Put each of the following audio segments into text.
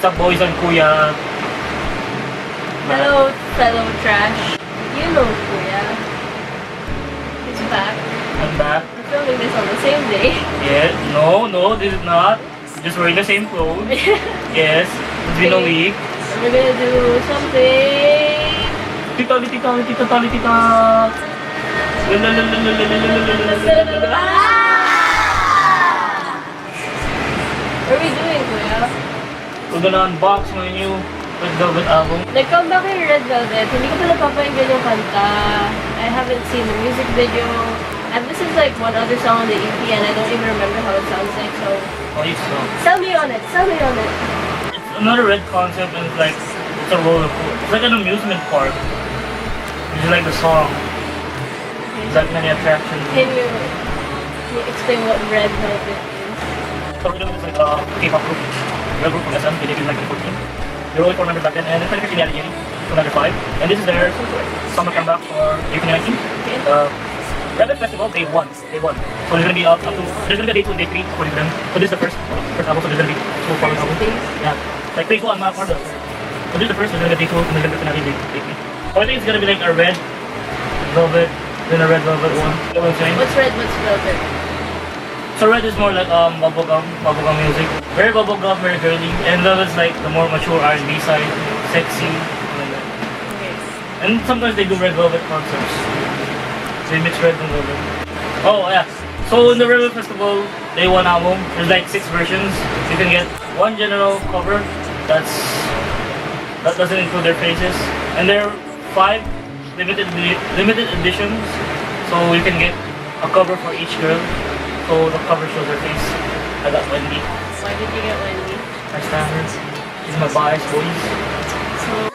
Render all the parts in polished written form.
What's up, boys and kuya? Hello, fellow trash. You know Kuya. He's back. I'm back. We're filming this on the same day. Yeah, no, this is not. Just wearing the same clothes. Yes, it's been a week. And we're gonna do something. Tita. What are we doing, Kuya? We're gonna unbox my new Red Velvet album. Nag-come back yung Red Velvet. Hindi ko pa napapakinggan yung kanta. I haven't seen the music video. And this is like one other song on the EP and I don't even remember how it sounds like, so... Oh, you saw. Sell me on it! It's another red concept and it's like, it's a roller coaster. It's like an amusement park. It's like the song. There's like many attractions. Can you explain what Red Velvet is? So Red Velvet is like a K-pop group. Real group from SM. They debuted in 1914. There were only 4 members back then and it's like a finale from number 5. And this is their summer comeback for 2019. Red Velvet Festival, day 1. So there's gonna be up to there's gonna be a day 2 and day 3 according to them. So this is the first album, so there's gonna be 2 following albums. Yeah. Like day 2 I'm not part of it. So this is the first, so there's gonna be day 2 and there's gonna be finale day 3. So I think it's gonna be like a red velvet, then a red velvet one. You know what I'm saying? What's red, what's velvet? So red is more like bubblegum music. Very bubblegum, very girly. And velvet's like the more mature R&B side, sexy, like that. Okay. And sometimes they do red velvet concerts. They mix red and velvet. Oh yeah. So in the Red Velvet Festival, day 1 album, there's like 6 versions. You can get one general cover that doesn't include their faces, and there are 5 limited editions. So you can get a cover for each girl. So the cover shows her face. I got Wendy. Why did you get Wendy? My standard. She's my bias, boys.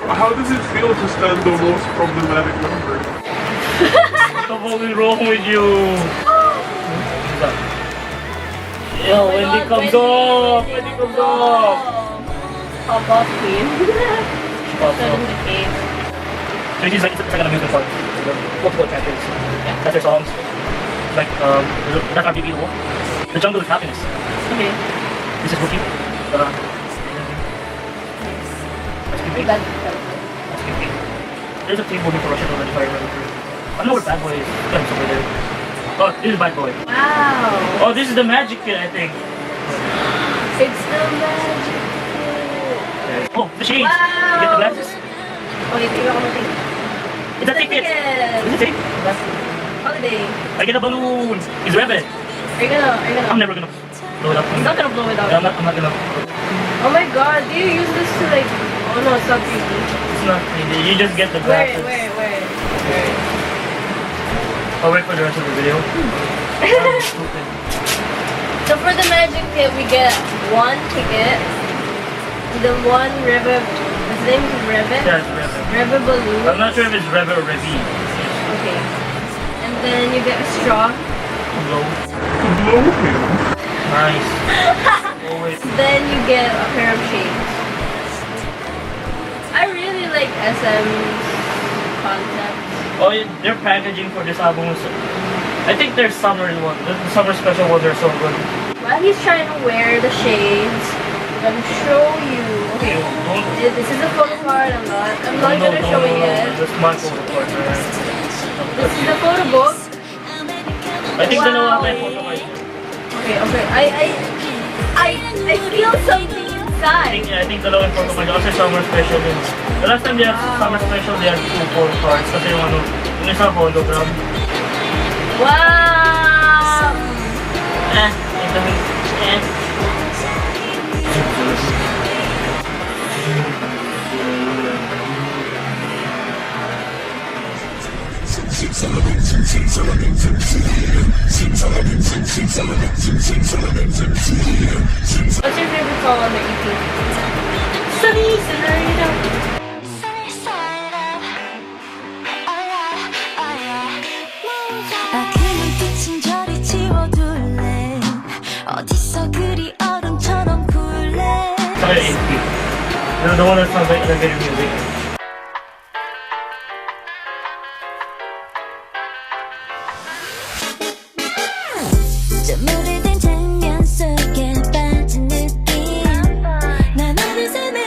How does it feel to stand the most problematic number? What's going wrong with you? Yo, Oh my Wendy God, comes Wendy. up! Wendy comes up! Pop off queen. She pops Shut in up. the face. So it's like an amusement park. Multiple attractions. That's their songs. It's like, that's our BB wall. The Jungle is Happiness. Okay. This is Rookie. That's creepy. Bad. That's creepy. There's a table here for Russian already, if I remember correctly. I don't know where Bad Boy is. It's over there. Oh, this is Bad Boy. Wow. Oh, this is the Magic Kid, I think. It's the magic kid. Oh, the shades. Wow. You get the glasses. Okay, tingnan ko natin. It's a ticket. Is it safe? Holiday. I get a balloon. It's Rebel. Are you gonna... I'm never gonna blow it up. He's not gonna blow it out. I'm not gonna. Oh my god, do you use this to like... Oh no, it's not 3D. It's not really. You just get the Where? glasses. I'll wait for the rest of the video. I'm stupid. So for the magic kit, we get 1 ticket. The 1 Reva... His name is Reva? Yeah, it's Rebel. Reva balloon. I'm not sure if it's Rebel or Revi. Okay. And then you get a straw. Blow. Blow him. Nice. Oh wait. Then you get a pair of shades. I really like SM's concept. Oh, yeah, their packaging for this album was. I think their summer one, the summer special ones are so good. While he's trying to wear the shades, I'm gonna show you. Okay, this is a photo card. I'm not gonna show it yet. This is my photo card, right? This is a photo book. I think Wow. dalawa ako yung photo card. Okay. I feel something inside. I think dalawa yung photo card. Kasi summer special din. The last time they had summer special, they had 2 photo cards. Kasi yung ano, yung isang hologram. Wow! Ito. What's your favorite song on the EP? Sunny Side Up. Saka yung 8 feet. The one that sounds like elevator music. 오래된 장면 속에 빠진 느낌 난 어느새 내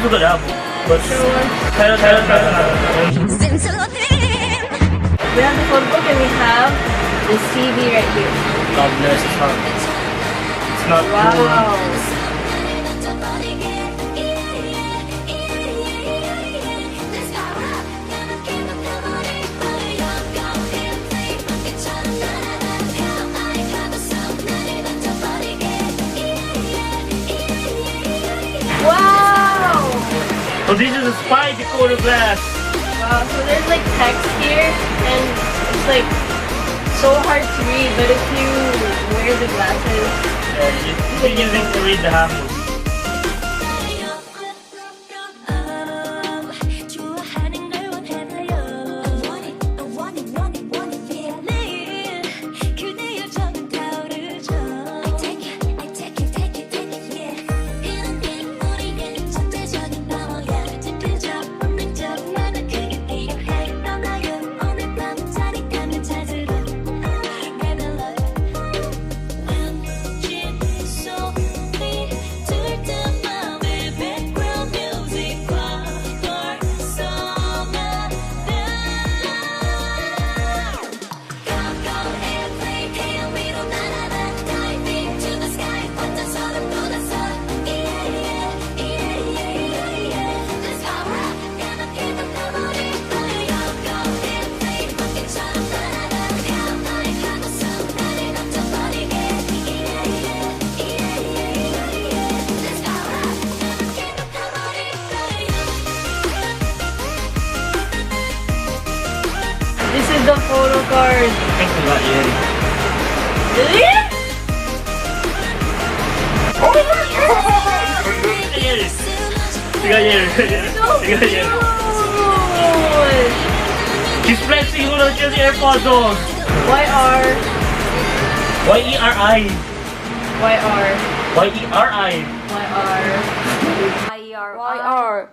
to the lab. But Sure. try. We have the photo book and we have the CD right here. God bless, it's not Wow. Wow! So this is a spy decoder glass. Wow, so there's like text here and it's like so hard to read, but if you wear the glasses, You can use it to read the handbook. this is the photo card. Thanks a lot, Yeri. Really? Yeri. Tiga Yeri. So Tiga Yeri. cute! She's flexing who knows just AirPods on. YR. Y-E-R-I. YR. Y-E-R-I. YR. YR.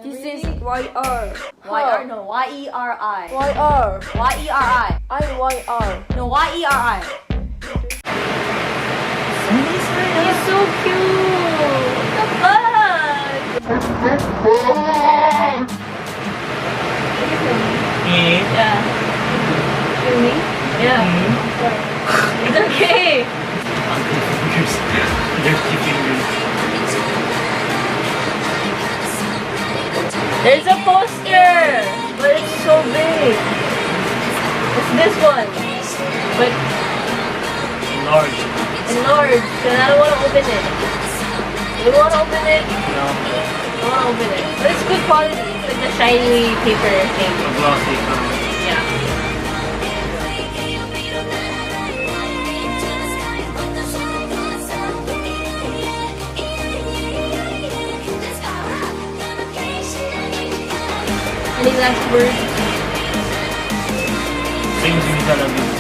This is YR. YR, no, Y-E-R-I. YR. Y-E-R-I. I'm YR. No, Y-E-R-I. He's so cute! What the fuck? Yeah. You me? Yeah. It's okay. Dirty fingers. There's a poster, but it's so big. It's this one, but Large. enlarged, and I don't want to open it. You want to open it? No. I want to open it. But it's good quality. It's like the shiny paper thing. A glossy. Yeah. Any last words? Things you gotta do.